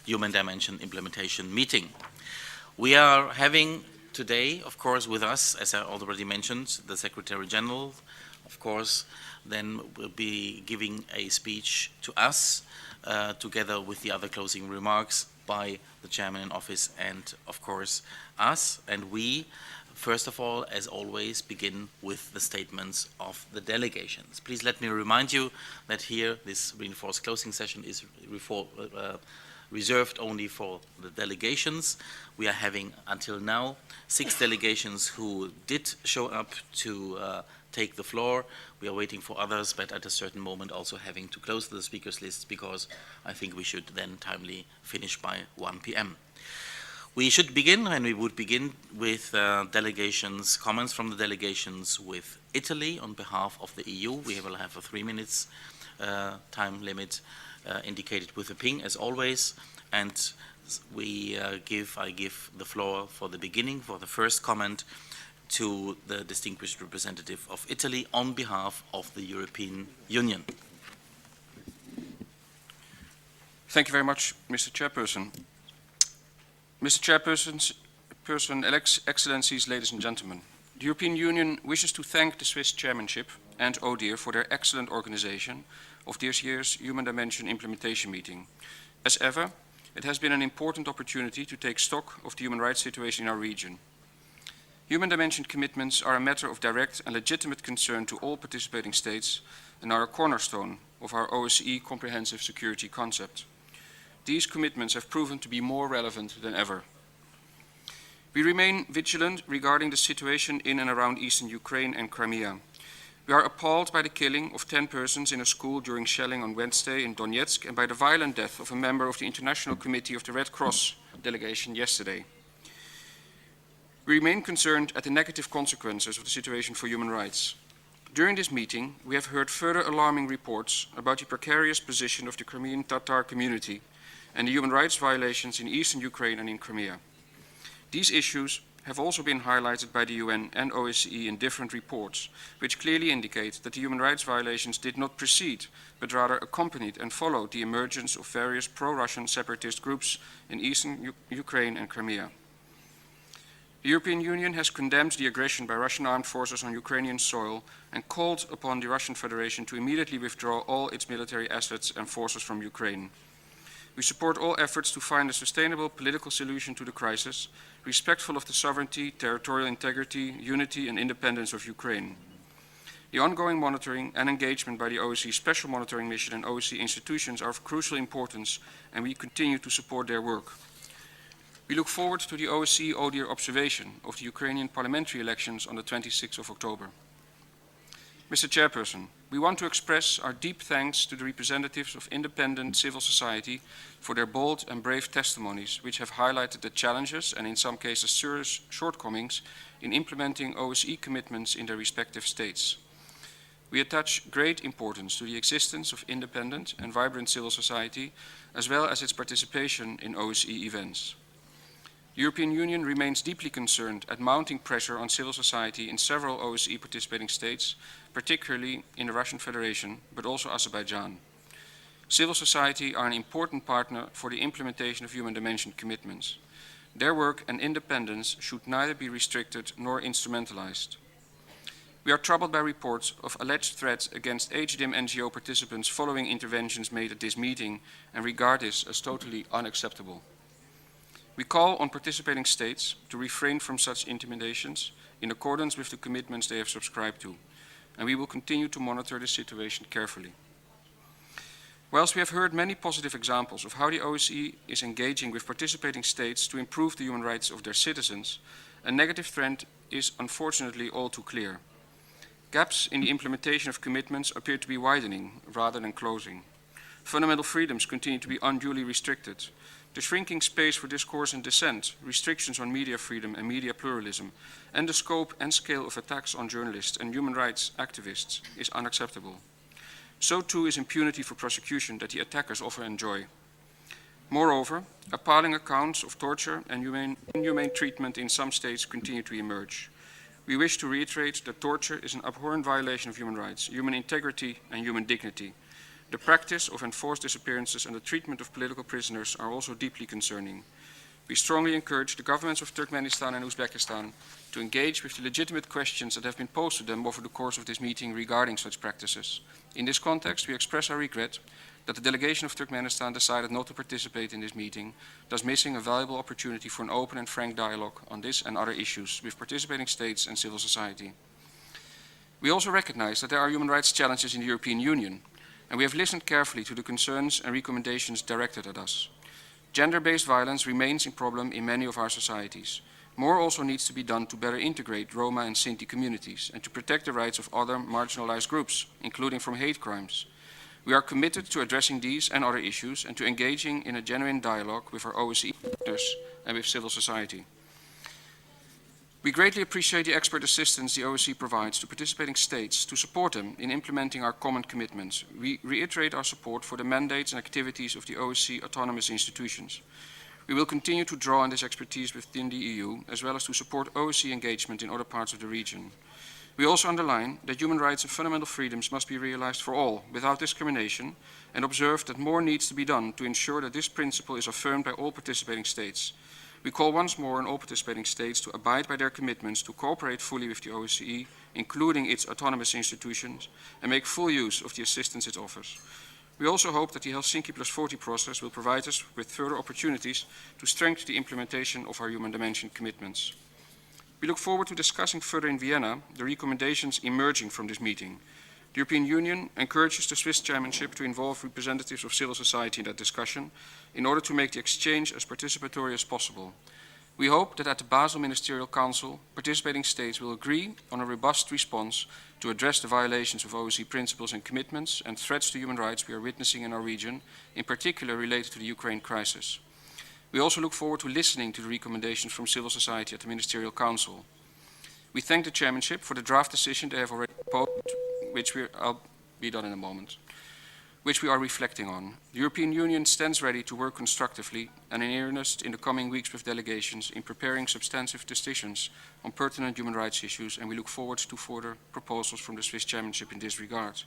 Human Dimension implementation meeting. We are having today, of course, with us, as I already mentioned, the Secretary General, of course, then will be giving a speech to us, together with the other closing remarks by the Chairman in Office and, of course, us. And we, first of all, as always, begin with the statements of the delegations. Please let me remind you that here, this reinforced closing session is reserved only for the delegations. We are having, until now, 6 delegations who did show up to take the floor. We are waiting for others, but at a certain moment also having to close the speakers list, because I think we should then timely finish by 1 p.m. We should begin, and we would begin with delegations, comments from the delegations with Italy on behalf of the EU. We will have a 3 minutes time limit indicated with a ping, as always, and I give the floor for the beginning, for the first comment, to the distinguished representative of Italy on behalf of the European Union. Thank you very much, Mr. Chairperson. Mr. Chairperson, Excellencies, ladies and gentlemen, the European Union wishes to thank the Swiss chairmanship and ODIHR for their excellent organization of this year's Human Dimension implementation meeting. As ever, it has been an important opportunity to take stock of the human rights situation in our region. Human Dimension commitments are a matter of direct and legitimate concern to all participating states and are a cornerstone of our OSCE comprehensive security concept. These commitments have proven to be more relevant than ever. We remain vigilant regarding the situation in and around eastern Ukraine and Crimea. We are appalled by the killing of 10 persons in a school during shelling on Wednesday in Donetsk and by the violent death of a member of the International Committee of the Red Cross delegation yesterday. We remain concerned at the negative consequences of the situation for human rights. During this meeting, we have heard further alarming reports about the precarious position of the Crimean Tatar community and the human rights violations in eastern Ukraine and in Crimea. These issues have also been highlighted by the UN and OSCE in different reports, which clearly indicate that the human rights violations did not precede, but rather accompanied and followed the emergence of various pro-Russian separatist groups in eastern Ukraine and Crimea. The European Union has condemned the aggression by Russian armed forces on Ukrainian soil and called upon the Russian Federation to immediately withdraw all its military assets and forces from Ukraine. We support all efforts to find a sustainable political solution to the crisis, respectful of the sovereignty, territorial integrity, unity and independence of Ukraine. The ongoing monitoring and engagement by the OSCE Special Monitoring Mission and OSCE institutions are of crucial importance, and we continue to support their work. We look forward to the OSCE ODIHR observation of the Ukrainian parliamentary elections on the 26th of October. Mr. Chairperson, we want to express our deep thanks to the representatives of independent civil society for their bold and brave testimonies, which have highlighted the challenges and in some cases serious shortcomings in implementing OSCE commitments in their respective states. We attach great importance to the existence of independent and vibrant civil society, as well as its participation in OSCE events. The European Union remains deeply concerned at mounting pressure on civil society in several OSCE participating states, particularly in the Russian Federation, but also Azerbaijan. Civil society are an important partner for the implementation of human dimension commitments. Their work and independence should neither be restricted nor instrumentalized. We are troubled by reports of alleged threats against HDIM NGO participants following interventions made at this meeting and regard this as totally unacceptable. We call on participating states to refrain from such intimidations in accordance with the commitments they have subscribed to, and we will continue to monitor the situation carefully. Whilst we have heard many positive examples of how the OSCE is engaging with participating states to improve the human rights of their citizens, a negative trend is unfortunately all too clear. Gaps in the implementation of commitments appear to be widening rather than closing. Fundamental freedoms continue to be unduly restricted. The shrinking space for discourse and dissent, restrictions on media freedom and media pluralism, and the scope and scale of attacks on journalists and human rights activists is unacceptable. So too is impunity for prosecution that the attackers often enjoy. Moreover, appalling accounts of torture and inhumane treatment in some states continue to emerge. We wish to reiterate that torture is an abhorrent violation of human rights, human integrity and human dignity. The practice of enforced disappearances and the treatment of political prisoners are also deeply concerning. We strongly encourage the governments of Turkmenistan and Uzbekistan to engage with the legitimate questions that have been posed to them over the course of this meeting regarding such practices. In this context, we express our regret that the delegation of Turkmenistan decided not to participate in this meeting, thus missing a valuable opportunity for an open and frank dialogue on this and other issues with participating states and civil society. We also recognize that there are human rights challenges in the European Union, and we have listened carefully to the concerns and recommendations directed at us. Gender-based violence remains a problem in many of our societies. More also needs to be done to better integrate Roma and Sinti communities and to protect the rights of other marginalized groups, including from hate crimes. We are committed to addressing these and other issues and to engaging in a genuine dialogue with our OSCE partners and with civil society. We greatly appreciate the expert assistance the OSCE provides to participating states to support them in implementing our common commitments. We reiterate our support for the mandates and activities of the OSCE autonomous institutions. We will continue to draw on this expertise within the EU, as well as to support OSCE engagement in other parts of the region. We also underline that human rights and fundamental freedoms must be realized for all, without discrimination, and observe that more needs to be done to ensure that this principle is affirmed by all participating states. We call once more on all participating states to abide by their commitments to cooperate fully with the OSCE, including its autonomous institutions, and make full use of the assistance it offers. We also hope that the Helsinki Plus 40 process will provide us with further opportunities to strengthen the implementation of our human dimension commitments. We look forward to discussing further in Vienna the recommendations emerging from this meeting. The European Union encourages the Swiss chairmanship to involve representatives of civil society in that discussion in order to make the exchange as participatory as possible. We hope that at the Basel Ministerial Council, participating states will agree on a robust response to address the violations of OSCE principles and commitments and threats to human rights we are witnessing in our region, in particular related to the Ukraine crisis. We also look forward to listening to the recommendations from civil society at the Ministerial Council. We thank the chairmanship for the draft decision they have already proposed, which I'll be done in a moment, which we are reflecting on. The European Union stands ready to work constructively and in earnest in the coming weeks with delegations in preparing substantive decisions on pertinent human rights issues, and we look forward to further proposals from the Swiss chairmanship in this regard.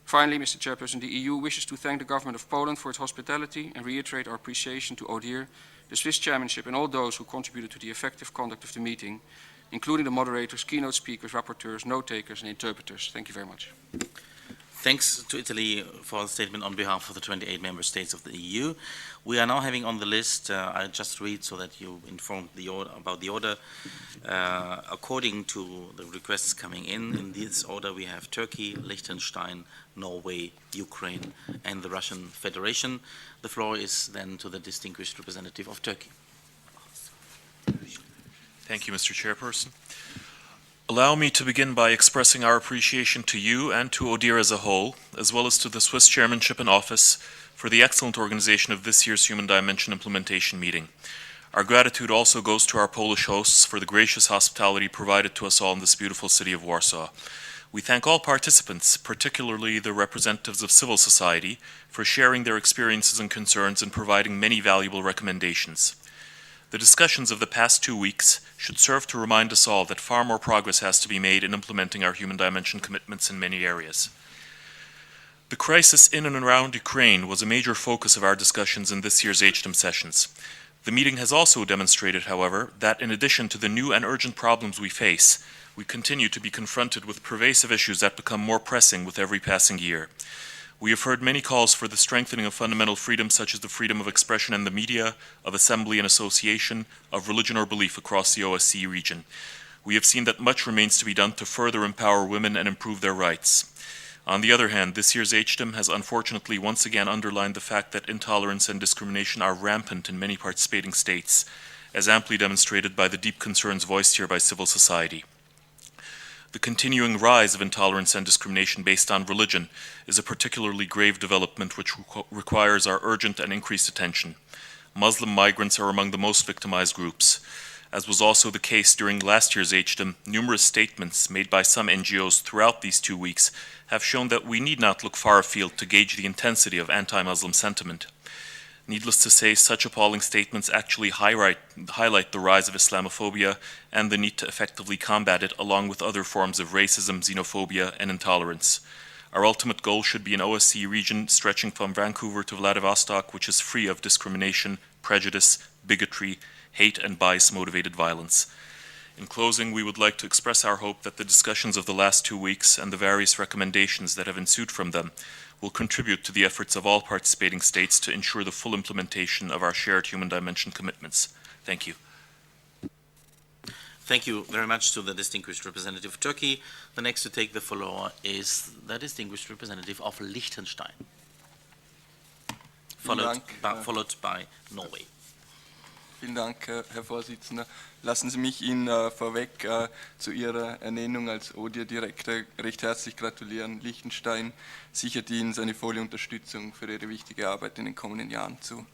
Finally, Mr. Chairperson, the EU wishes to thank the government of Poland for its hospitality and reiterate our appreciation to ODIHR, the Swiss chairmanship, and all those who contributed to the effective conduct of the meeting, including the moderators, keynote speakers, rapporteurs, note takers, and interpreters. Thank you very much. Thanks to Italy for the statement on behalf of the 28 member states of the EU. We are now having on the list, I just read so that you informed about the order, according to the requests coming in this order we have Turkey, Liechtenstein, Norway, Ukraine, and the Russian Federation. The floor is then to the distinguished representative of Turkey. Thank you, Mr. Chairperson. Allow me to begin by expressing our appreciation to you and to ODIHR as a whole, as well as to the Swiss Chairmanship and Office for the excellent organization of this year's Human Dimension Implementation meeting. Our gratitude also goes to our Polish hosts for the gracious hospitality provided to us all in this beautiful city of Warsaw. We thank all participants, particularly the representatives of civil society, for sharing their experiences and concerns and providing many valuable recommendations. The discussions of the past 2 weeks should serve to remind us all that far more progress has to be made in implementing our human dimension commitments in many areas. The crisis in and around Ukraine was a major focus of our discussions in this year's HDIM sessions. The meeting has also demonstrated, however, that in addition to the new and urgent problems we face, we continue to be confronted with pervasive issues that become more pressing with every passing year. We have heard many calls for the strengthening of fundamental freedoms such as the freedom of expression in the media, of assembly and association, of religion or belief across the OSCE region. We have seen that much remains to be done to further empower women and improve their rights. On the other hand, this year's HDIM has unfortunately once again underlined the fact that intolerance and discrimination are rampant in many participating states, as amply demonstrated by the deep concerns voiced here by civil society. The continuing rise of intolerance and discrimination based on religion is a particularly grave development which requires our urgent and increased attention. Muslim migrants are among the most victimized groups. As was also the case during last year's HDIM, numerous statements made by some NGOs throughout these 2 weeks have shown that we need not look far afield to gauge the intensity of anti-Muslim sentiment. Needless to say, such appalling statements actually highlight the rise of Islamophobia and the need to effectively combat it along with other forms of racism, xenophobia, and intolerance. Our ultimate goal should be an OSCE region stretching from Vancouver to Vladivostok, which is free of discrimination, prejudice, bigotry, hate, and bias-motivated violence. In closing, we would like to express our hope that the discussions of the last 2 weeks and the various recommendations that have ensued from them will contribute to the efforts of all participating states to ensure the full implementation of our shared human dimension commitments. Thank you. Thank you very much to the distinguished representative of Turkey. The next to take the floor is the distinguished representative of Liechtenstein, followed by Norway. Vielen Dank, Herr Vorsitzender. Lassen Sie mich Ihnen vorweg zu Ihrer Ernennung als ODIHR-Direktor recht herzlich gratulieren. Liechtenstein sichert Ihnen seine volle Unterstützung für Ihre wichtige Arbeit in den kommenden Jahren zu.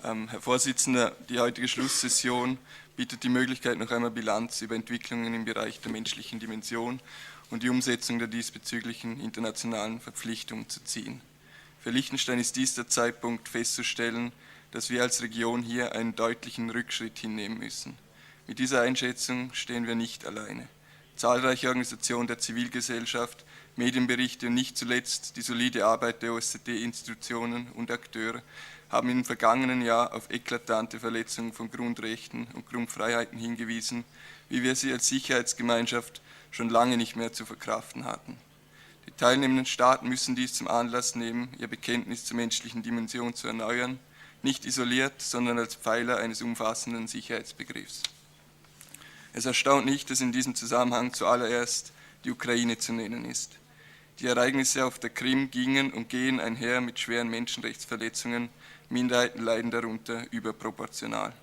Herr Vorsitzender, die heutige Schlusssession bietet die Möglichkeit, noch einmal Bilanz über Entwicklungen im Bereich der menschlichen Dimension und die Umsetzung der diesbezüglichen internationalen Verpflichtungen zu ziehen. Für Liechtenstein ist dies der Zeitpunkt festzustellen, dass wir als Region hier einen deutlichen Rückschritt hinnehmen müssen. Mit dieser Einschätzung stehen wir nicht alleine. Zahlreiche Organisationen der Zivilgesellschaft, Medienberichte und nicht zuletzt die solide Arbeit der OSZE-Institutionen und Akteure haben im vergangenen Jahr auf eklatante Verletzungen von Grundrechten und Grundfreiheiten hingewiesen, wie wir sie als Sicherheitsgemeinschaft schon lange nicht mehr zu verkraften hatten. Die teilnehmenden Staaten müssen dies zum Anlass nehmen, ihr Bekenntnis zur menschlichen Dimension zu erneuern, nicht isoliert, sondern als Pfeiler eines umfassenden Sicherheitsbegriffs. Es erstaunt nicht, dass in diesem Zusammenhang zuallererst die Ukraine zu nennen ist. Die Ereignisse auf der Krim gingen und gehen einher mit schweren Menschenrechtsverletzungen, Minderheiten leiden darunter überproportional.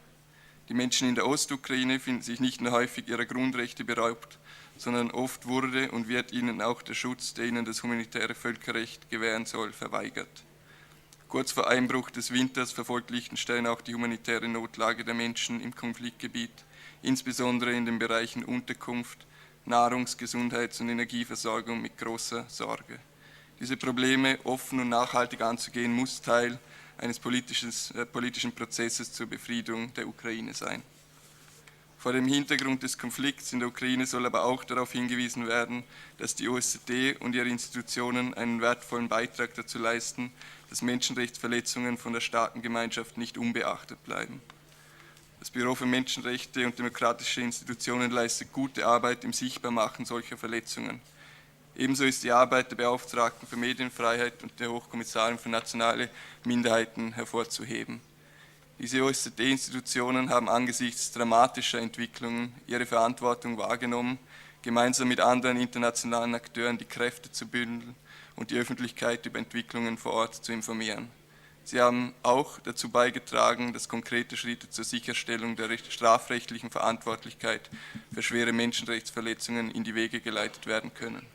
Die Menschen in der Ostukraine finden sich nicht nur häufig ihrer Grundrechte beraubt, sondern oft wurde und wird ihnen auch der Schutz, der ihnen das humanitäre Völkerrecht gewähren soll, verweigert. Kurz vor Einbruch des Winters verfolgt Liechtenstein auch die humanitäre Notlage der Menschen im Konfliktgebiet, insbesondere in den Bereichen Unterkunft, Nahrungs-, Gesundheits- und Energieversorgung mit großer Sorge. Diese Probleme offen und nachhaltig anzugehen, muss Teil eines politischen Prozesses zur Befriedung der Ukraine sein. Vor dem Hintergrund des Konflikts in der Ukraine soll aber auch darauf hingewiesen werden, dass die OSZE und ihre Institutionen einen wertvollen Beitrag dazu leisten, dass Menschenrechtsverletzungen von der Staatengemeinschaft nicht unbeachtet bleiben. Das Büro für Menschenrechte und demokratische Institutionen leistet gute Arbeit im Sichtbarmachen solcher Verletzungen. Ebenso ist die Arbeit der Beauftragten für Medienfreiheit und der Hochkommissarin für nationale Minderheiten hervorzuheben. Diese OSZE-Institutionen haben angesichts dramatischer Entwicklungen ihre Verantwortung wahrgenommen, gemeinsam mit anderen internationalen Akteuren die Kräfte zu bündeln und die Öffentlichkeit über Entwicklungen vor Ort zu informieren. Sie haben auch dazu beigetragen, dass konkrete Schritte zur Sicherstellung der strafrechtlichen Verantwortlichkeit für schwere Menschenrechtsverletzungen in die Wege geleitet werden können.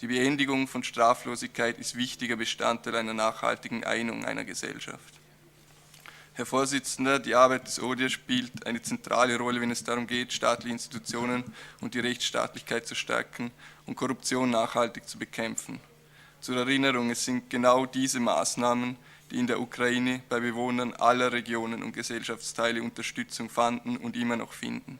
Die Beendigung von Straflosigkeit ist wichtiger Bestandteil einer nachhaltigen Einung einer Gesellschaft. Herr Vorsitzender, die Arbeit des ODIHR spielt eine zentrale Rolle, wenn es darum geht, staatliche Institutionen und die Rechtsstaatlichkeit zu stärken und Korruption nachhaltig zu bekämpfen. Zur Erinnerung, es sind genau diese Maßnahmen, die in der Ukraine bei Bewohnern aller Regionen und Gesellschaftsteile Unterstützung fanden und immer noch finden.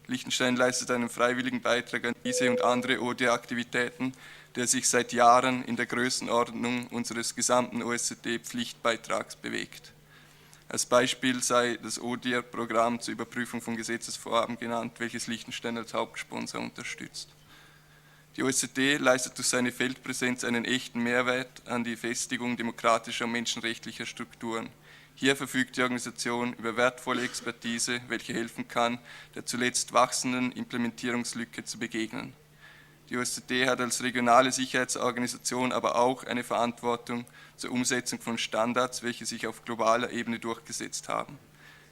Liechtenstein leistet einen freiwilligen Beitrag an diese und andere ODIHR-Aktivitäten, der sich seit Jahren in der Größenordnung unseres gesamten OSZE-Pflichtbeitrags bewegt. Als Beispiel sei das ODIHR-Programm zur Überprüfung von Gesetzesvorhaben genannt, welches Liechtenstein als Hauptsponsor unterstützt. Die OSZE leistet durch seine Feldpräsenz einen echten Mehrwert an die Festigung demokratischer und menschenrechtlicher Strukturen. Hier verfügt die Organisation über wertvolle Expertise, welche helfen kann, der zuletzt wachsenden Implementierungslücke zu begegnen. Die OSZE hat als regionale Sicherheitsorganisation aber auch eine Verantwortung zur Umsetzung von Standards, welche sich auf globaler Ebene durchgesetzt haben.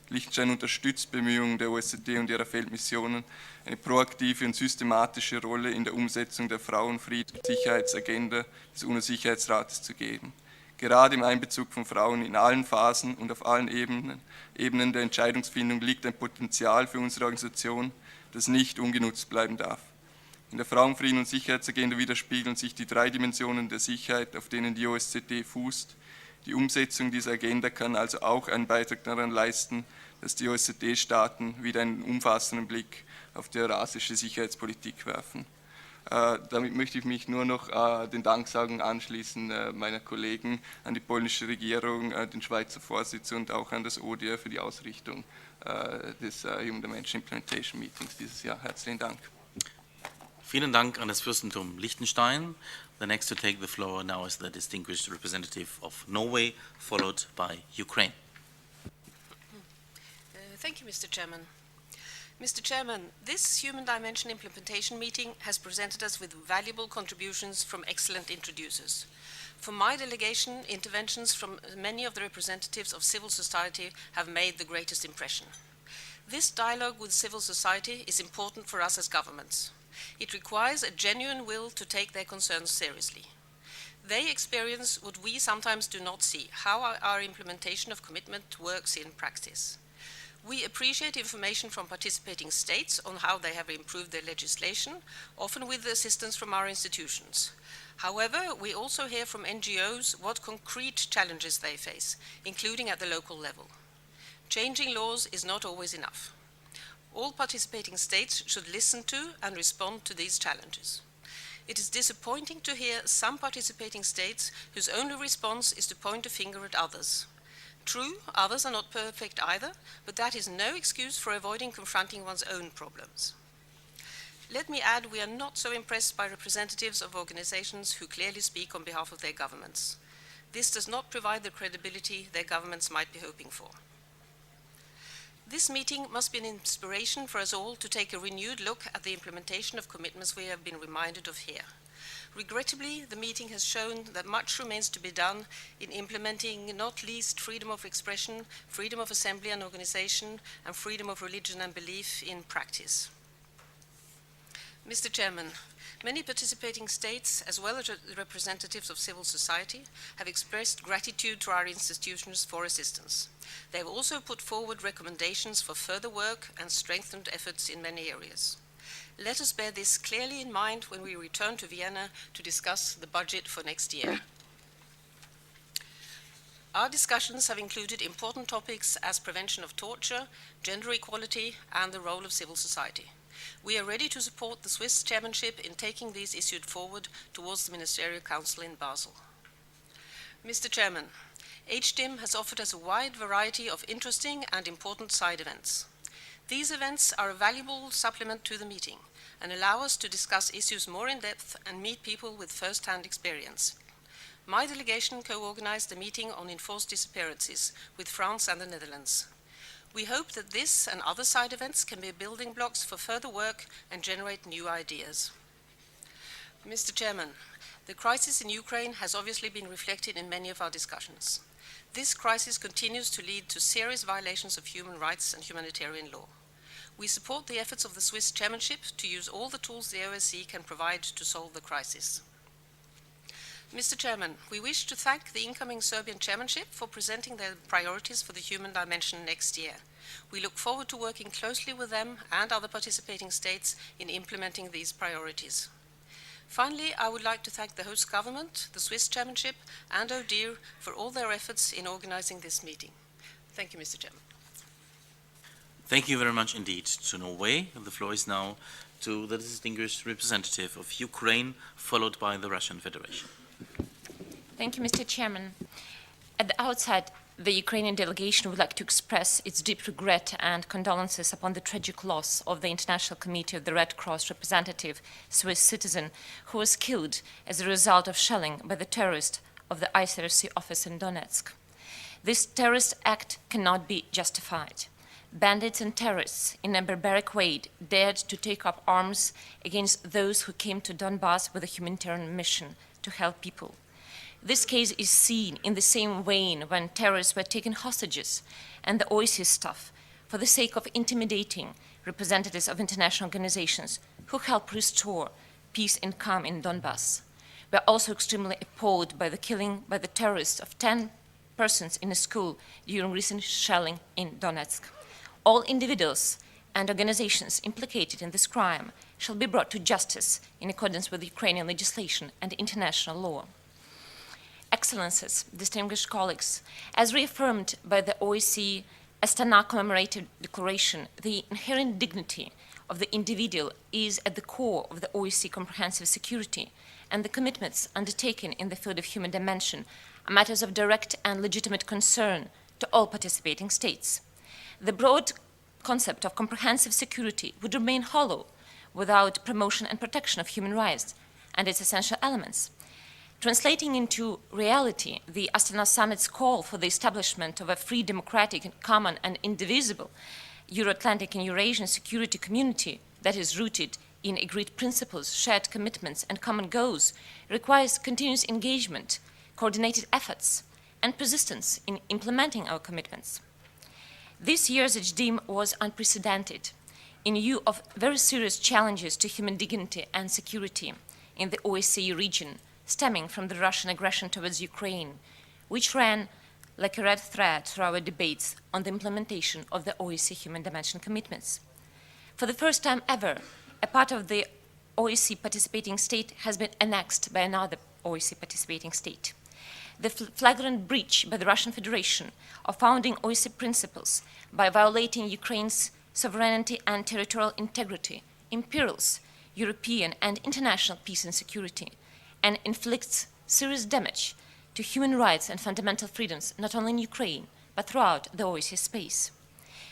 Liechtenstein unterstützt Bemühungen der OSZE und ihrer Feldmissionen, eine proaktive und systematische Rolle in der Umsetzung der Frauen-, Frieden- und Sicherheitsagenda des UNO-Sicherheitsrates zu geben. Gerade im Einbezug von Frauen in allen Phasen und auf allen Ebenen der Entscheidungsfindung liegt ein Potenzial für unsere Organisation, das nicht ungenutzt bleiben darf. In der Frauen-, Frieden- und Sicherheitsagenda widerspiegeln sich die 3 Dimensionen der Sicherheit, auf denen die OSZE fußt. Die Umsetzung dieser Agenda kann also auch einen Beitrag daran leisten, dass die OSZE-Staaten wieder einen umfassenden Blick auf die eurasische Sicherheitspolitik werfen. Damit möchte ich mich nur noch den Danksagen anschließen meiner Kollegen an die polnische Regierung, den Schweizer Vorsitz und auch an das ODIHR für die Ausrichtung des Human Dimension Implementation Meetings dieses Jahr. Herzlichen Dank. Vielen Dank an das Fürstentum Liechtenstein. The next to take the floor now is the distinguished representative of Norway, followed by Ukraine. Thank you, Mr. Chairman. Mr. Chairman, this Human Dimension Implementation meeting has presented us with valuable contributions from excellent introducers. For my delegation, interventions from many of the representatives of civil society have made the greatest impression. This dialogue with civil society is important for us as governments. It requires a genuine will to take their concerns seriously. They experience what we sometimes do not see, how our implementation of commitment works in practice. We appreciate information from participating states on how they have improved their legislation, often with the assistance from our institutions. However, we also hear from NGOs what concrete challenges they face, including at the local level. Changing laws is not always enough. All participating states should listen to and respond to these challenges. It is disappointing to hear some participating states whose only response is to point a finger at others. True, others are not perfect either, but that is no excuse for avoiding confronting one's own problems. Let me add, we are not so impressed by representatives of organizations who clearly speak on behalf of their governments. This does not provide the credibility their governments might be hoping for. This meeting must be an inspiration for us all to take a renewed look at the implementation of commitments we have been reminded of here. Regrettably, the meeting has shown that much remains to be done in implementing not least freedom of expression, freedom of assembly and organization, and freedom of religion and belief in practice. Mr. Chairman, many participating states, as well as representatives of civil society, have expressed gratitude to our institutions for assistance. They have also put forward recommendations for further work and strengthened efforts in many areas. Let us bear this clearly in mind when we return to Vienna to discuss the budget for next year. Our discussions have included important topics as prevention of torture, gender equality, and the role of civil society. We are ready to support the Swiss chairmanship in taking these issues forward towards the Ministerial Council in Basel. Mr. Chairman, HDIM has offered us a wide variety of interesting and important side events. These events are a valuable supplement to the meeting and allow us to discuss issues more in depth and meet people with first-hand experience. My delegation co-organized a meeting on enforced disappearances with France and the Netherlands. We hope that this and other side events can be building blocks for further work and generate new ideas. Mr. Chairman, the crisis in Ukraine has obviously been reflected in many of our discussions. This crisis continues to lead to serious violations of human rights and humanitarian law. We support the efforts of the Swiss chairmanship to use all the tools the OSCE can provide to solve the crisis. Mr. Chairman, we wish to thank the incoming Serbian chairmanship for presenting their priorities for the human dimension next year. We look forward to working closely with them and other participating states in implementing these priorities. Finally, I would like to thank the host government, the Swiss chairmanship, and ODIHR for all their efforts in organizing this meeting. Thank you, Mr. Chairman. Thank you very much indeed to Norway. And the floor is now to the distinguished representative of Ukraine, followed by the Russian Federation. Thank you, Mr. Chairman. At the outset, the Ukrainian delegation would like to express its deep regret and condolences upon the tragic loss of the International Committee of the Red Cross representative, Swiss citizen, who was killed as a result of shelling by the terrorist of the ICRC office in Donetsk. This terrorist act cannot be justified. Bandits and terrorists, in a barbaric way, dared to take up arms against those who came to Donbass with a humanitarian mission to help people. This case is seen in the same vein when terrorists were taken hostages and the OSCE staff for the sake of intimidating representatives of international organizations who help restore peace and calm in Donbass. We are also extremely appalled by the killing by the terrorists of 10 persons in a school during recent shelling in Donetsk. All individuals and organizations implicated in this crime shall be brought to justice in accordance with Ukrainian legislation and international law. Excellencies, distinguished colleagues, as reaffirmed by the OSCE Astana Commemorative Declaration, the inherent dignity of the individual is at the core of the OSCE comprehensive security, and the commitments undertaken in the field of human dimension are matters of direct and legitimate concern to all participating states. The broad concept of comprehensive security would remain hollow without promotion and protection of human rights and its essential elements. Translating into reality the Astana Summit's call for the establishment of a free, democratic, common and indivisible Euro-Atlantic and Eurasian security community that is rooted in agreed principles, shared commitments and common goals requires continuous engagement, coordinated efforts and persistence in implementing our commitments. This year's HDIM was unprecedented in view of very serious challenges to human dignity and security in the OSCE region stemming from the Russian aggression towards Ukraine, which ran like a red thread through our debates on the implementation of the OSCE human dimension commitments. For the first time ever, a part of the OSCE participating state has been annexed by another OSCE participating state. The flagrant breach by the Russian Federation of founding OSCE principles by violating Ukraine's sovereignty and territorial integrity imperils European and international peace and security and inflicts serious damage to human rights and fundamental freedoms, not only in Ukraine, but throughout the OSCE space.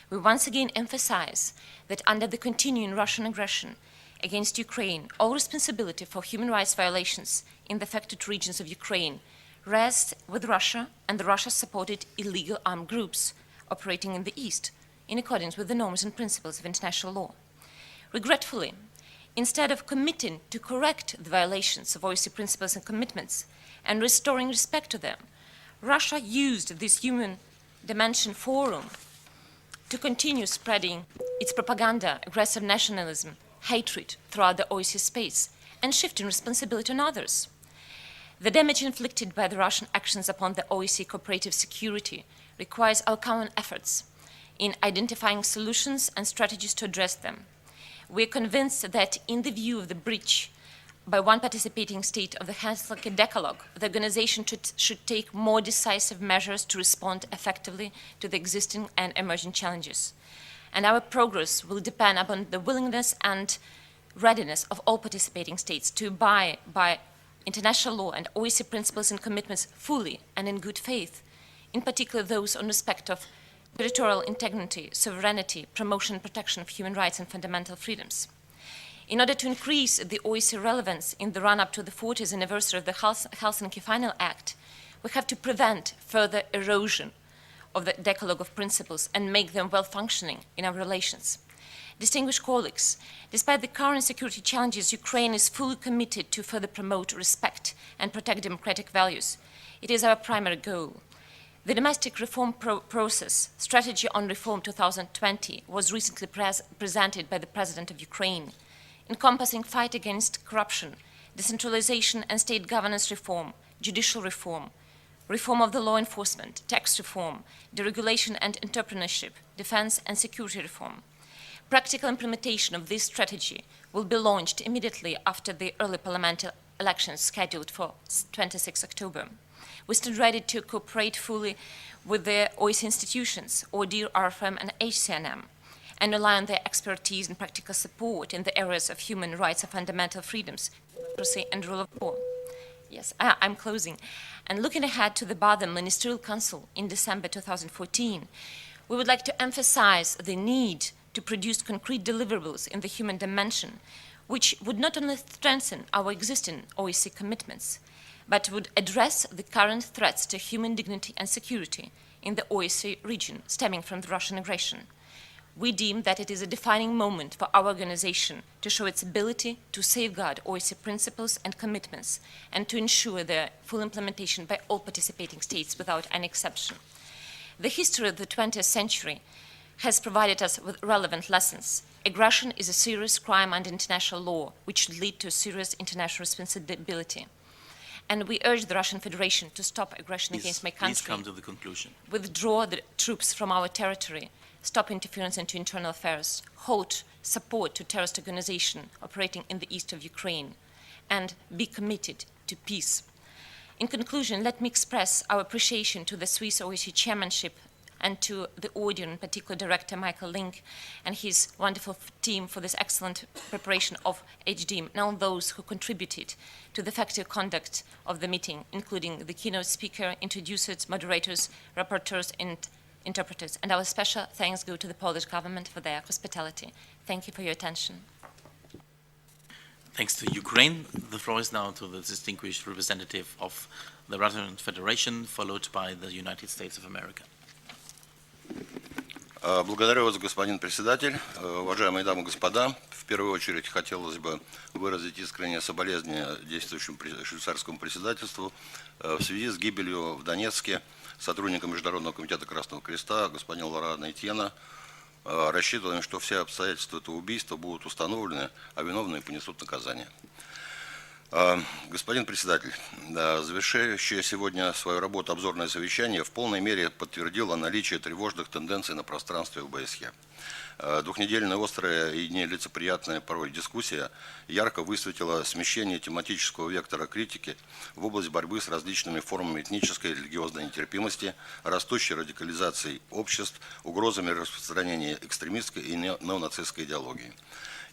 We once again emphasize that under the continuing Russian aggression against Ukraine, all responsibility for human rights violations in the affected regions of Ukraine rests with Russia and the Russia-supported illegal armed groups operating in the East, in accordance with the norms and principles of international law. Regretfully, instead of committing to correct the violations of OSCE principles and commitments and restoring respect to them, Russia used this human dimension forum to continue spreading its propaganda, aggressive nationalism, hatred throughout the OSCE space, and shifting responsibility on others. The damage inflicted by the Russian actions upon the OSCE cooperative security requires our common efforts in identifying solutions and strategies to address them. We are convinced that in the view of the breach by one participating state of the Helsinki Decalogue, the organization should take more decisive measures to respond effectively to the existing and emerging challenges. And our progress will depend upon the willingness and readiness of all participating states to abide by international law and OSCE principles and commitments fully and in good faith, in particular those on respect of territorial integrity, sovereignty, promotion and protection of human rights and fundamental freedoms. In order to increase the OSCE relevance in the run-up to the 40th anniversary of the Helsinki Final Act, we have to prevent further erosion of the Decalogue of principles and make them well-functioning in our relations. Distinguished colleagues, despite the current security challenges, Ukraine is fully committed to further promote, respect, and protect democratic values. It is our primary goal. The domestic reform process, Strategy on Reform 2020, was recently presented by the President of Ukraine, encompassing fight against corruption, decentralization and state governance reform, judicial reform, reform of the law enforcement, tax reform, deregulation and entrepreneurship, defense and security reform. Practical implementation of this strategy will be launched immediately after the early parliamentary elections scheduled for 26 October. We stand ready to cooperate fully with the OSCE institutions, ODIHR, RFM and HCNM, and rely on their expertise and practical support in the areas of human rights and fundamental freedoms, democracy and rule of law. Yes, I'm closing. And looking ahead to the Baden Ministerial Council in December 2014, we would like to emphasize the need to produce concrete deliverables in the human dimension, which would not only strengthen our existing OSCE commitments, but would address the current threats to human dignity and security in the OSCE region stemming from the Russian aggression. We deem that it is a defining moment for our organization to show its ability to safeguard OSCE principles and commitments and to ensure their full implementation by all participating states without any exception. The history of the 20th century has provided us with relevant lessons. Aggression is a serious crime under international law, which should lead to serious international responsibility. And we urge the Russian Federation to stop aggression against my country. Please come to the conclusion. Withdraw the troops from our territory, stop interference into internal affairs, halt support to terrorist organizations operating in the east of Ukraine, and be committed to peace. In conclusion, let me express our appreciation to the Swiss OSCE chairmanship and to the audio, in particular Director Michael Link and his wonderful team for this excellent preparation of HDIM, and all those who contributed to the effective conduct of the meeting, including the keynote speaker, introducers, moderators, rapporteurs, and interpreters. And our special thanks go to the Polish government for their hospitality. Thank you for your attention. Thanks to Ukraine. The floor is now to the distinguished representative of the Russian Federation, followed by the United States of America. Благодарю вас, господин председатель. Уважаемые дамы и господа, в первую очередь хотелось бы выразить искреннее соболезнование действующему швейцарскому председательству в связи с гибелью в Донецке сотрудника Международного комитета Красного Креста господина Лорана Этьена. Рассчитываем, что все обстоятельства этого убийства будут установлены, а виновные понесут наказание. Господин председатель, завершающее сегодня свою работу обзорное совещание в полной мере подтвердило наличие тревожных тенденций на пространстве ОБСЕ. Двухнедельная острая и нелицеприятная порой дискуссия ярко высветила смещение тематического вектора критики в область борьбы с различными формами этнической и религиозной нетерпимости, растущей радикализацией обществ, угрозами распространения экстремистской и неонацистской идеологии.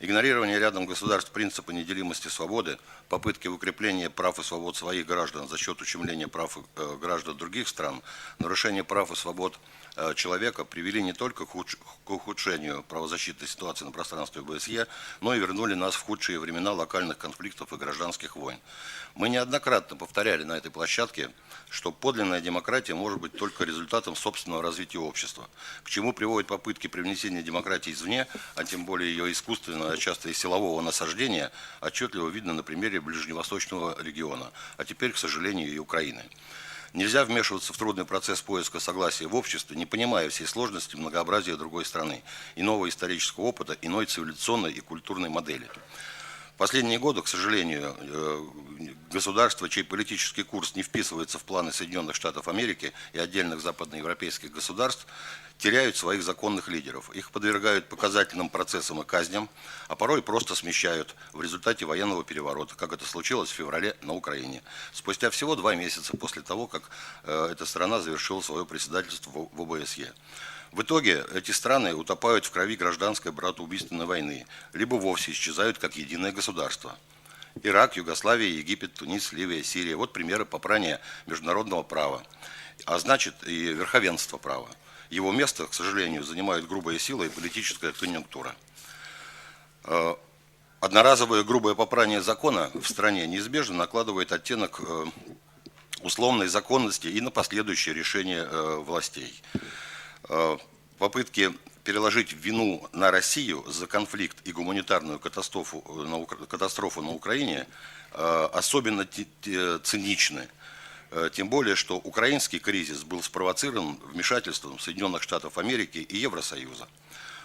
Игнорирование рядом государств принципа неделимости свободы, попытки укрепления прав и свобод своих граждан за счет ущемления прав граждан других стран, нарушение прав и свобод человека привели не только к ухудшению правозащитной ситуации на пространстве ОБСЕ, но и вернули нас в худшие времена локальных конфликтов и гражданских войн. Мы неоднократно повторяли на этой площадке, что подлинная демократия может быть только результатом собственного развития общества, к чему приводят попытки привнесения демократии извне, а тем более ее искусственного, а часто и силового насаждения, отчетливо видно на примере ближневосточного региона, а теперь, к сожалению, и Украины. Нельзя вмешиваться в трудный процесс поиска согласия в обществе, не понимая всей сложности многообразия другой страны, иного исторического опыта, иной цивилизационной и культурной модели. В последние годы, к сожалению, государства, чей политический курс не вписывается в планы Соединенных Штатов Америки и отдельных западноевропейских государств, теряют своих законных лидеров. Их подвергают показательным процессам и казням, а порой просто смещают в результате военного переворота, как это случилось в феврале на Украине, спустя всего 2 месяца после того, как эта страна завершила свое председательство в ОБСЕ. В итоге эти страны утопают в крови гражданской братоубийственной войны, либо вовсе исчезают как единое государство. Ирак, Югославия, Египет, Тунис, Ливия, Сирия – вот примеры попрания международного права, а значит и верховенства права. Его место, к сожалению, занимают грубая сила и политическая конъюнктура. Одноразовое грубое попрание закона в стране неизбежно накладывает оттенок условной законности и на последующие решения властей. Попытки переложить вину на Россию за конфликт и гуманитарную катастрофу на Украине особенно циничны. Тем более, что украинский кризис был спровоцирован вмешательством Соединенных Штатов Америки и Евросоюза.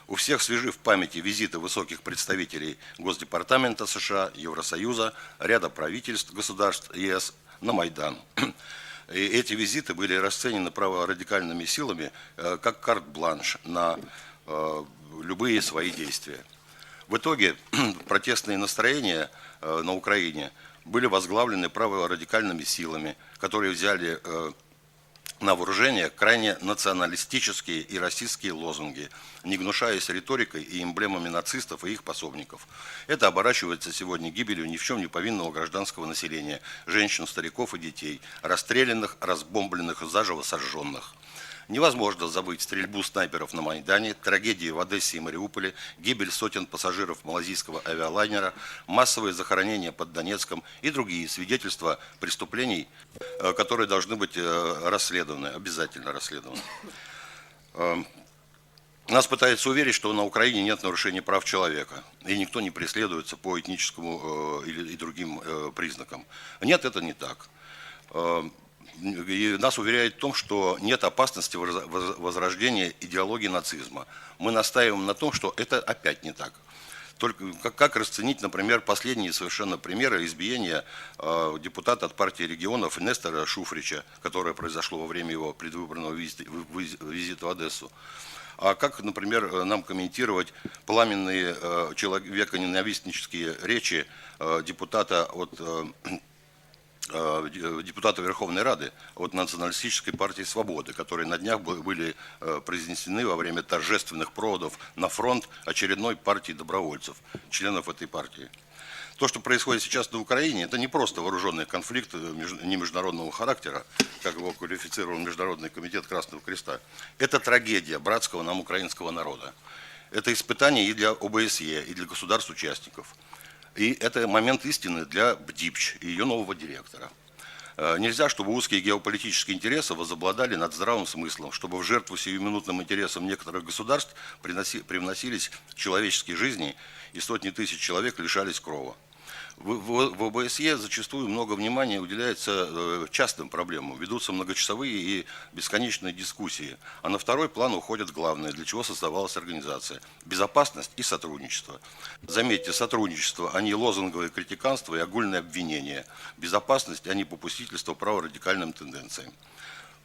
У всех свежи в памяти визиты высоких представителей Госдепартамента США, Евросоюза, ряда правительств государств ЕС на Майдан. И эти визиты были расценены праворадикальными силами как карт-бланш на любые свои действия. В итоге протестные настроения на Украине были возглавлены праворадикальными силами, которые взяли на вооружение крайне националистические и расистские лозунги, не гнушаясь риторикой и эмблемами нацистов и их пособников. Это оборачивается сегодня гибелью ни в чем не повинного гражданского населения, женщин, стариков и детей, расстрелянных, разбомбленных и заживо сожженных. Невозможно забыть стрельбу снайперов на Майдане, трагедии в Одессе и Мариуполе, гибель сотен пассажиров малазийского авиалайнера, массовые захоронения под Донецком и другие свидетельства преступлений, которые должны быть расследованы, обязательно расследованы. Нас пытаются уверить, что на Украине нет нарушений прав человека, и никто не преследуется по этническому и другим признакам. Нет, это не так. И нас уверяют в том, что нет опасности возрождения идеологии нацизма. Мы настаиваем на том, что это опять не так. Только как расценить, например, последние совершенно примеры избиения депутата от партии регионов Нестора Шуфрича, которое произошло во время его предвыборного визита в Одессу. А как, например, нам комментировать пламенные человеконенавистнические речи депутата от депутаты Верховной Рады от Националистической партии Свободы, которые на днях были произнесены во время торжественных проводов на фронт очередной партии добровольцев, членов этой партии. То, что происходит сейчас на Украине, это не просто вооруженный конфликт не международного характера, как его квалифицировал Международный комитет Красного Креста. Это трагедия братского нам украинского народа. Это испытание и для ОБСЕ, и для государств-участников. И это момент истины для БДИПЧ и ее нового директора. Нельзя, чтобы узкие геополитические интересы возобладали над здравым смыслом, чтобы в жертву сиюминутным интересам некоторых государств привносились человеческие жизни, и сотни тысяч человек лишались крова. В ОБСЕ зачастую много внимания уделяется частным проблемам, ведутся многочасовые и бесконечные дискуссии, а на второй план уходит главное, для чего создавалась организация – безопасность и сотрудничество. Заметьте, сотрудничество, а не лозунговое критиканство и огульное обвинение, безопасность, а не попустительство праворадикальным тенденциям.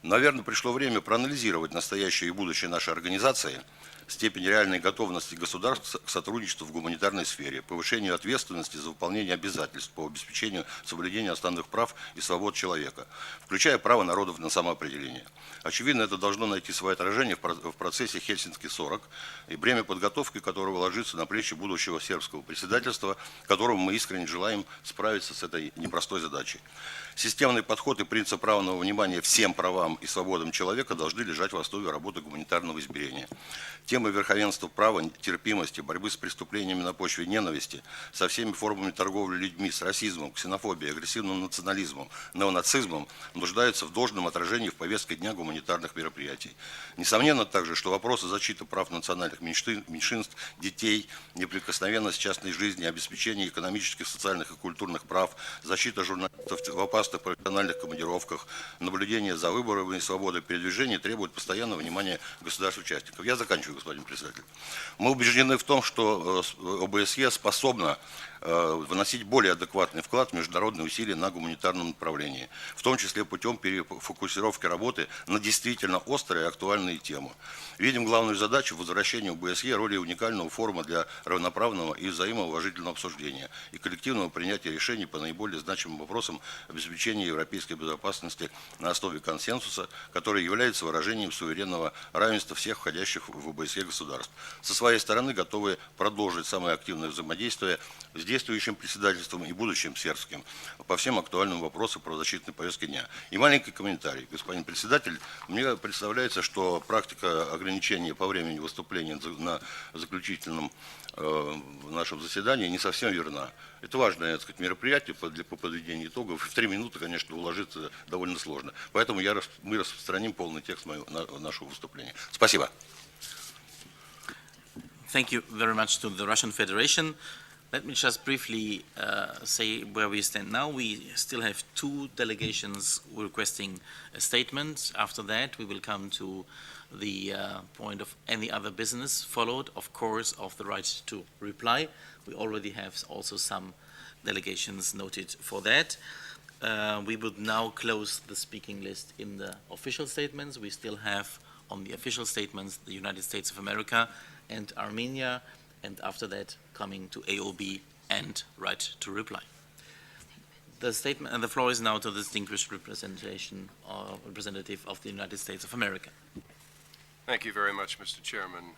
Наверное, пришло время проанализировать настоящее и будущее нашей организации, степень реальной готовности государств к сотрудничеству в гуманитарной сфере, повышению ответственности за выполнение обязательств по обеспечению соблюдения основных прав и свобод человека, включая право народов на самоопределение. Очевидно, это должно найти свое отражение в процессе Хельсинки-40, и бремя подготовки которого ложится на плечи будущего сербского председательства, которому мы искренне желаем справиться с этой непростой задачей. Системный подход и принцип равного внимания всем правам и свободам человека должны лежать в основе работы гуманитарного измерения. Темы верховенства права, терпимости, борьбы с преступлениями на почве ненависти, со всеми формами торговли людьми, с расизмом, ксенофобией, агрессивным национализмом, неонацизмом нуждаются в должном отражении в повестке дня гуманитарных мероприятий. Несомненно также, что вопросы защиты прав национальных меньшинств, детей, неприкосновенность частной жизни, обеспечение экономических, социальных и культурных прав, защита журналистов в опасных профессиональных командировках, наблюдение за выборами и свободой передвижения требуют постоянного внимания государств-участников. Я заканчиваю, господин председатель. Мы убеждены в том, что ОБСЕ способна вносить более адекватный вклад в международные усилия на гуманитарном направлении, в том числе путем перефокусировки работы на действительно острые и актуальные темы. Видим главную задачу в возвращении ОБСЕ роли уникального форума для равноправного и взаимоуважительного обсуждения и коллективного принятия решений по наиболее значимым вопросам обеспечения европейской безопасности на основе консенсуса, который является выражением суверенного равенства всех входящих в ОБСЕ государств. Со своей стороны готовы продолжить самое активное взаимодействие с действующим председательством и будущим сербским по всем актуальным вопросам правозащитной повестки дня. И маленький комментарий, господин председатель. Мне представляется, что практика ограничения по времени выступления на заключительном нашем заседании не совсем верна. Это важное, так сказать, мероприятие по подведению итогов. В 3 минуты, конечно, уложиться довольно сложно. Поэтому мы распространим полный текст нашего выступления. Спасибо. Thank you very much to the Russian Federation. Let me just briefly say where we stand now. We still have 2 delegations requesting a statement. After that, we will come to the point of any other business, followed, of course, of the right to reply. We already have also some delegations noted for that. We would now close the speaking list in the official statements. We still have on the official statements the United States of America and Armenia, and after that coming to AOB and right to reply. The statement and the floor is now to the distinguished representative of the United States of America. Thank you very much, Mr. Chairman.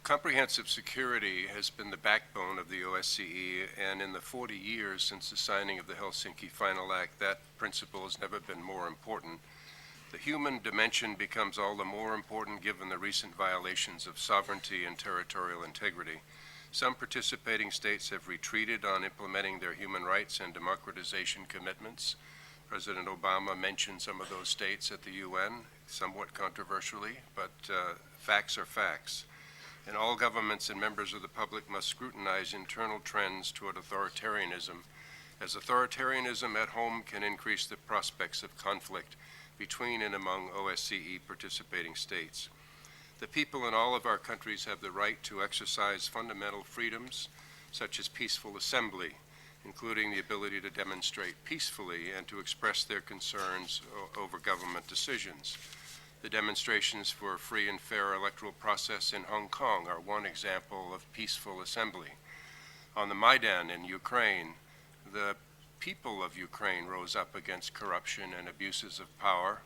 Comprehensive security has been the backbone of the OSCE, and in the 40 years since the signing of the Helsinki Final Act, that principle has never been more important. The human dimension becomes all the more important given the recent violations of sovereignty and territorial integrity. Some participating states have retreated on implementing their human rights and democratization commitments. President Obama mentioned some of those states at the UN, somewhat controversially, but facts are facts. And all governments and members of the public must scrutinize internal trends toward authoritarianism, as authoritarianism at home can increase the prospects of conflict between and among OSCE participating states. The people in all of our countries have the right to exercise fundamental freedoms, such as peaceful assembly, including the ability to demonstrate peacefully and to express their concerns over government decisions. The demonstrations for a free and fair electoral process in Hong Kong are one example of peaceful assembly. On the Maidan in Ukraine, the people of Ukraine rose up against corruption and abuses of power,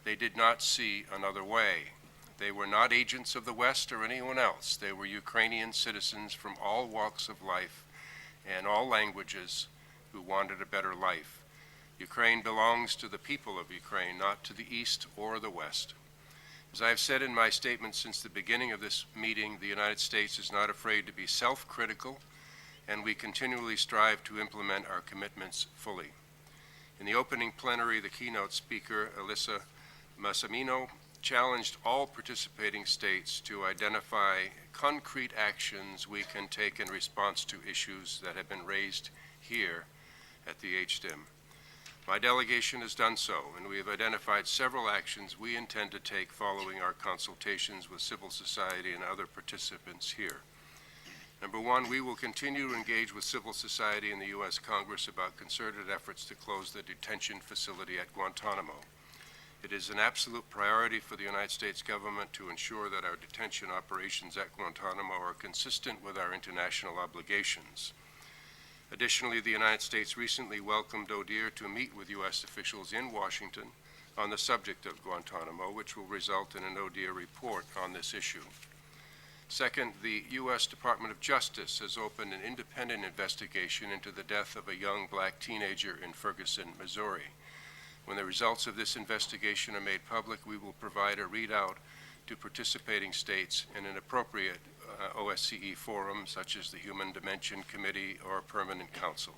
they did not see another way. They were not agents of the West or anyone else. They were Ukrainian citizens from all walks of life and all languages who wanted a better life. Ukraine belongs to the people of Ukraine, not to the East or the West. As I have said in my statement since the beginning of this meeting, the United States is not afraid to be self-critical, and we continually strive to implement our commitments fully. In the opening plenary, the keynote speaker, Alyssa Massimino, challenged all participating states to identify concrete actions we can take in response to issues that have been raised here at the HDIM. My delegation has done so, and we have identified several actions we intend to take following our consultations with civil society and other participants here. Number one, we will continue to engage with civil society in the U.S. Congress about concerted efforts to close the detention facility at Guantanamo. It is an absolute priority for the United States government to ensure that our detention operations at Guantanamo are consistent with our international obligations. Additionally, the United States recently welcomed ODIHR to meet with U.S. officials in Washington on the subject of Guantanamo, which will result in an ODIHR report on this issue. Second, the U.S. Department of Justice has opened an independent investigation into the death of a young black teenager in Ferguson, Missouri. When the results of this investigation are made public, we will provide a readout to participating states in an appropriate OSCE forum, such as the Human Dimension Committee or Permanent Council,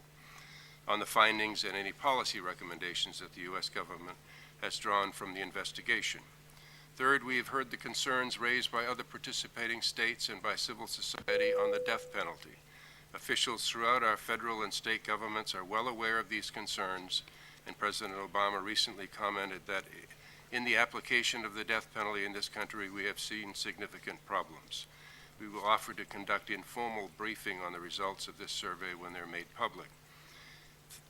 on the findings and any policy recommendations that the U.S. government has drawn from the investigation. Third, we have heard the concerns raised by other participating states and by civil society on the death penalty. Officials throughout our federal and state governments are well aware of these concerns, and President Obama recently commented that in the application of the death penalty in this country, we have seen significant problems. We will offer to conduct informal briefing on the results of this survey when they're made public.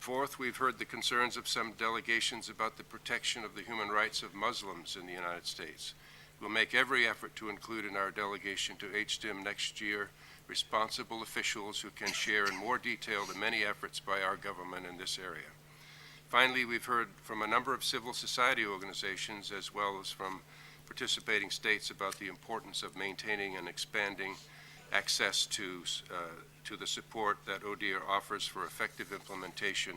Fourth, we've heard the concerns of some delegations about the protection of the human rights of Muslims in the United States. We'll make every effort to include in our delegation to HDIM next year responsible officials who can share in more detail the many efforts by our government in this area. Finally, we've heard from a number of civil society organizations as well as from participating states about the importance of maintaining and expanding access to the support that ODIHR offers for effective implementation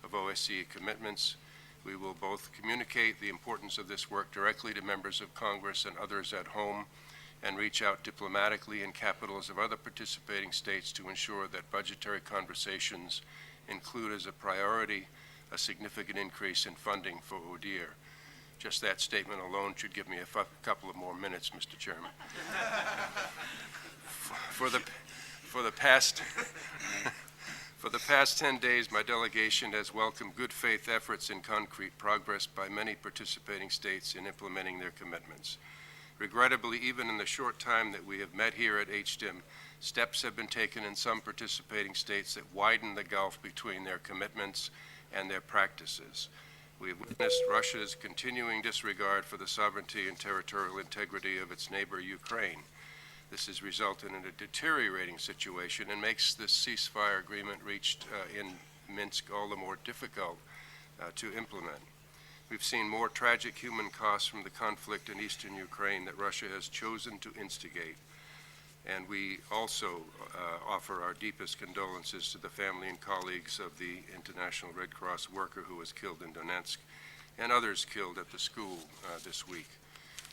of OSCE commitments. We will both communicate the importance of this work directly to members of Congress and others at home, and reach out diplomatically in capitals of other participating states to ensure that budgetary conversations include as a priority a significant increase in funding for ODIHR. Just that statement alone should give me a couple of more minutes, Mr. Chairman. For the past 10 days, my delegation has welcomed good faith efforts and concrete progress by many participating states in implementing their commitments. Regrettably, even in the short time that we have met here at HDIM, steps have been taken in some participating states that widen the gulf between their commitments and their practices. We have witnessed Russia's continuing disregard for the sovereignty and territorial integrity of its neighbor, Ukraine. This has resulted in a deteriorating situation and makes this ceasefire agreement reached in Minsk all the more difficult to implement. We've seen more tragic human costs from the conflict in eastern Ukraine that Russia has chosen to instigate. And we also offer our deepest condolences to the family and colleagues of the International Red Cross worker who was killed in Donetsk and others killed at the school this week.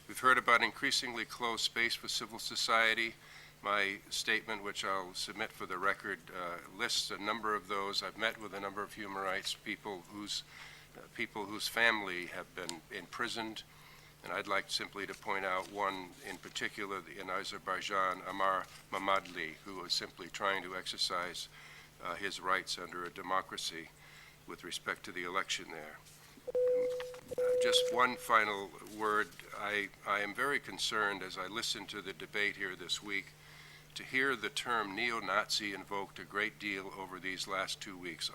We've heard about increasingly closed space for civil society. My statement, which I'll submit for the record, lists a number of those. I've met with a number of human rights people whose family have been imprisoned. And I'd like simply to point out one in particular in Azerbaijan, Amar Mamadli, who was simply trying to exercise his rights under a democracy with respect to the election there. Just one final word. I am very concerned as I listen to the debate here this week to hear the term neo-Nazi invoked a great deal over these last 2 weeks.